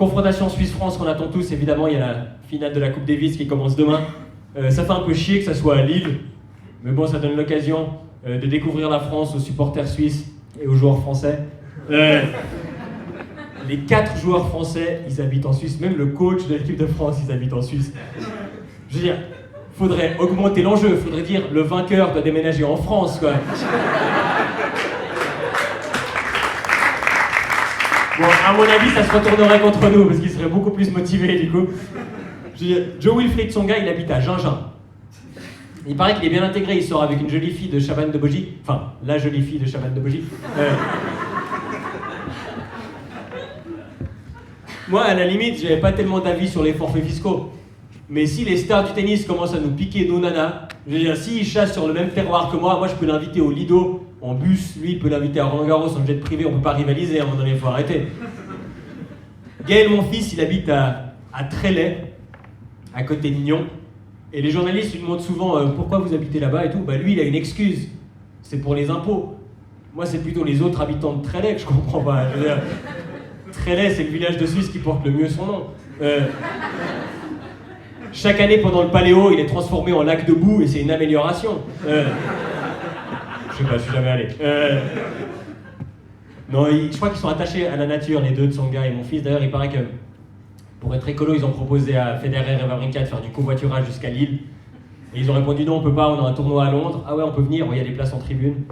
confrontation Suisse-France qu'on attend tous, évidemment, il y a la finale de la Coupe Davis qui commence demain. Ça fait un peu chier que ça soit à Lille, mais bon, ça donne l'occasion de découvrir la France aux supporters suisses et aux joueurs français. Les 4 joueurs français, ils habitent en Suisse, même le coach de l'équipe de France, ils habitent en Suisse. Je veux dire, faudrait augmenter l'enjeu, faudrait dire le vainqueur doit déménager en France, quoi. Bon, à mon avis, ça se retournerait contre nous, parce qu'ils seraient beaucoup plus motivés, du coup. Je veux dire, Joe-Wilfried Tsonga, il habite à Gingin. Il paraît qu'il est bien intégré, il sort avec une jolie fille de Chabannes-de-Bogie. Enfin, la jolie fille de Chabannes-de-Bogie. Moi, à la limite, j'avais pas tellement d'avis sur les forfaits fiscaux. Mais si les stars du tennis commencent à nous piquer nos nanas, je veux dire, s'ils chassent sur le même terroir que moi je peux l'inviter au Lido, en bus, lui, il peut l'inviter à Roland-Garros en jet privé, on peut pas rivaliser, à un moment donné, il faut arrêter. Gaël, mon fils, il habite à Trélay, à côté de Nyon. Et les journalistes lui demandent souvent pourquoi vous habitez là-bas et tout. Bah lui, il a une excuse. C'est pour les impôts. Moi, c'est plutôt les autres habitants de Trélay que je comprends pas. Je veux dire, Trélay, c'est le village de Suisse qui porte le mieux son nom. Chaque année, pendant le paléo, il est transformé en lac de boue et c'est une amélioration. Je sais pas, je suis jamais allé. Non, je crois qu'ils sont attachés à la nature, les deux, Tsonga et mon fils. D'ailleurs, il paraît que pour être écolo, ils ont proposé à Federer et Wawrinka de faire du covoiturage jusqu'à Lille. Et ils ont répondu non, on peut pas, on a un tournoi à Londres. Ah ouais, on peut venir, il y a des places en tribune.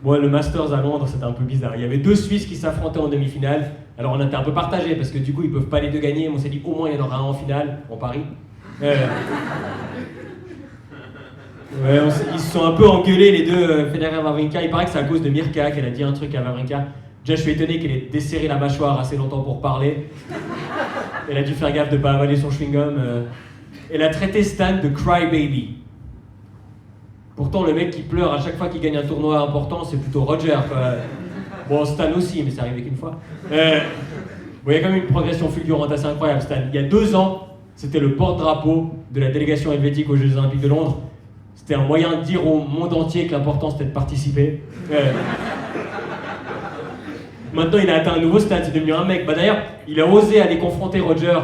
Bon, le Masters à Londres, c'était un peu bizarre. Il y avait 2 Suisses qui s'affrontaient en demi-finale. Alors on était un peu partagés parce que du coup, ils peuvent pas les 2 gagner. On s'est dit au moins il y en aura un en finale, en Paris. Ouais, ils se sont un peu engueulés les deux, Federer et Wawrinka. Il paraît que c'est à cause de Mirka qu'elle a dit un truc à Wawrinka. Déjà, je suis étonné qu'elle ait desserré la mâchoire assez longtemps pour parler. Elle a dû faire gaffe de ne pas avaler son chewing-gum. Elle a traité Stan de crybaby. Pourtant, le mec qui pleure à chaque fois qu'il gagne un tournoi important, c'est plutôt Roger, quoi. Bon, Stan aussi, mais c'est arrivé qu'une fois. Bon, il y a quand même une progression fulgurante assez incroyable, Stan. Il y a 2 ans, c'était le porte-drapeau de la délégation helvétique aux Jeux Olympiques de Londres. C'était un moyen de dire au monde entier que l'important c'était de participer. Maintenant, il a atteint un nouveau stade, c'est devenu un mec. Bah, d'ailleurs, il a osé aller confronter Roger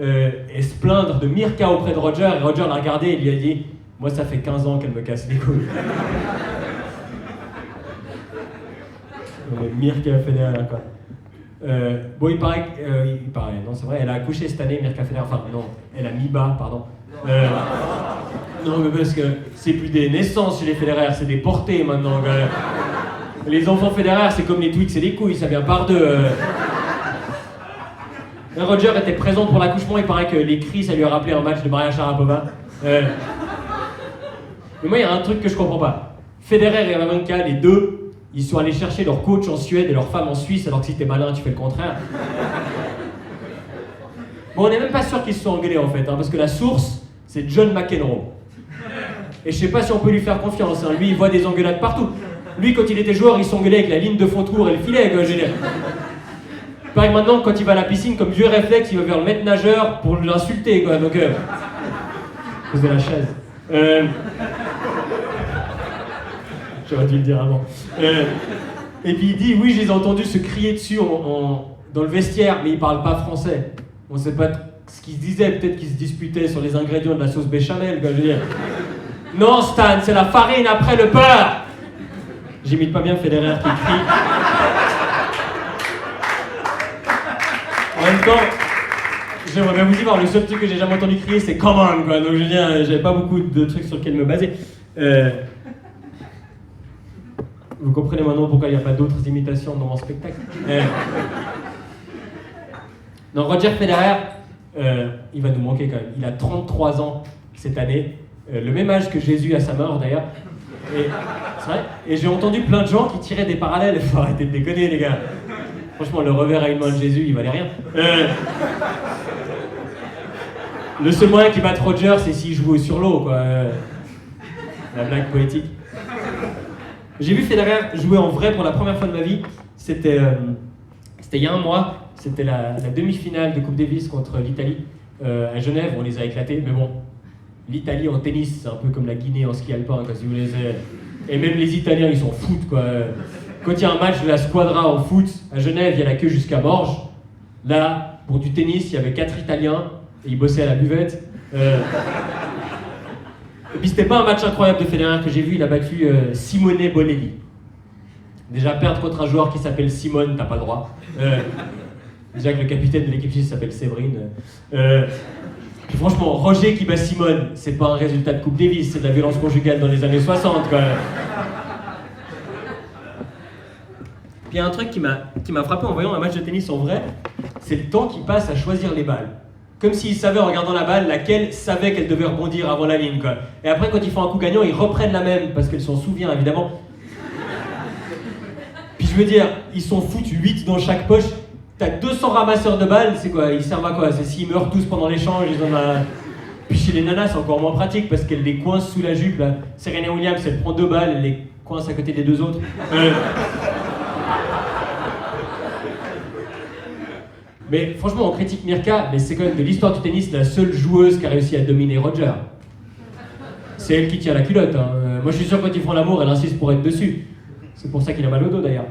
et se plaindre de Mirka auprès de Roger. Et Roger l'a regardé et lui a dit « Moi, ça fait 15 ans qu'elle me casse les couilles. » Mirka Federer, quoi. Bon, il paraît, non, c'est vrai, elle a accouché cette année, Mirka Federer. Enfin, non, elle a mis bas, pardon. Non, mais parce que c'est plus des naissances chez les Federer, c'est des portées maintenant. Les enfants Federer, c'est comme les Twix et les couilles, ça vient par 2. Roger était présent pour l'accouchement, il paraît que les cris, ça lui a rappelé un match de Maria Sharapova. Mais moi, il y a un truc que je comprends pas. Federer et Wawrinka, les deux, ils sont allés chercher leur coach en Suède et leur femme en Suisse, alors que si t'es malin, tu fais le contraire. Bon, on n'est même pas sûr qu'ils se sont engueulés en fait, hein, parce que la source, c'est John McEnroe. Et je sais pas si on peut lui faire confiance, hein. Lui, il voit des engueulades partout. Lui, quand il était joueur, il s'engueulait avec la ligne de fond de cours et le filet, quoi, je veux dire. Pareil maintenant, quand il va à la piscine, comme vieux réflexe, il va vers le maître nageur pour l'insulter, quoi, donc... Posez la chaise. J'aurais dû le dire avant. Et puis il dit, oui, je les ai entendus se crier dessus dans le vestiaire, mais ils parlent pas français. On sait pas ce qu'ils se disaient, peut-être qu'ils se disputaient sur les ingrédients de la sauce béchamel, quoi, je veux dire. Non, Stan, c'est la farine après le beurre. J'imite pas bien Federer qui crie. En même temps, j'aimerais bien vous y voir, le seul truc que j'ai jamais entendu crier, c'est come on, quoi. Donc je veux dire, j'avais pas beaucoup de trucs sur lesquels me baser. Vous comprenez maintenant pourquoi il n'y a pas d'autres imitations dans mon spectacle. Non, Roger Federer, il va nous manquer quand même. Il a 33 ans cette année, le même âge que Jésus à sa mort d'ailleurs. Et, c'est vrai. Et j'ai entendu plein de gens qui tiraient des parallèles. Il faut arrêter de déconner, les gars. Franchement, le revers à une main de Jésus, il valait rien. Le seul moyen qu'il batte Roger, c'est s'il jouait sur l'eau, quoi. La blague poétique. J'ai vu Federer jouer en vrai pour la première fois de ma vie. C'était il y a un mois. C'était la demi-finale de Coupe Davis contre l'Italie. À Genève, on les a éclatés. Mais bon, l'Italie en tennis, c'est un peu comme la Guinée en ski alpin, quoi, si vous voulez. Et même les Italiens, ils s'en foutent, quoi. quand il y a un match de la Squadra en foot, à Genève, il y a la queue jusqu'à Morges. Là, pour du tennis, il y avait 4 Italiens, et ils bossaient à la buvette. Et puis c'était pas un match incroyable de Federer que j'ai vu, il a battu Simone Bolelli. Déjà, perdre contre un joueur qui s'appelle Simone, t'as pas le droit. Déjà que le capitaine de l'équipe suisse s'appelle Séverine. Puis franchement, Roger qui bat Simone, c'est pas un résultat de Coupe Davis, c'est de la violence conjugale dans les années 60 quand même. Puis il y a un truc qui m'a frappé en voyant un match de tennis en vrai, c'est le temps qu'il passe à choisir les balles. Comme s'ils savaient en regardant la balle laquelle savait qu'elle devait rebondir avant la ligne, quoi. Et après, quand ils font un coup gagnant, ils reprennent la même parce qu'elle s'en souvient évidemment. Puis je veux dire, ils sont foutus 8 dans chaque poche. T'as 200 ramasseurs de balles, c'est quoi? Ils servent à quoi? C'est s'ils meurent tous pendant l'échange, ils en ont... Puis chez les nanas, c'est encore moins pratique parce qu'elles les coincent sous la jupe, là. Serena Williams, elle prend 2 balles, elle les coince à côté des 2 autres. Mais franchement, on critique Mirka, mais c'est quand même de l'histoire du tennis la seule joueuse qui a réussi à dominer Roger. C'est elle qui tient la culotte. Moi, je suis sûr que quand ils font l'amour, elle insiste pour être dessus. C'est pour ça qu'il a mal au dos, d'ailleurs.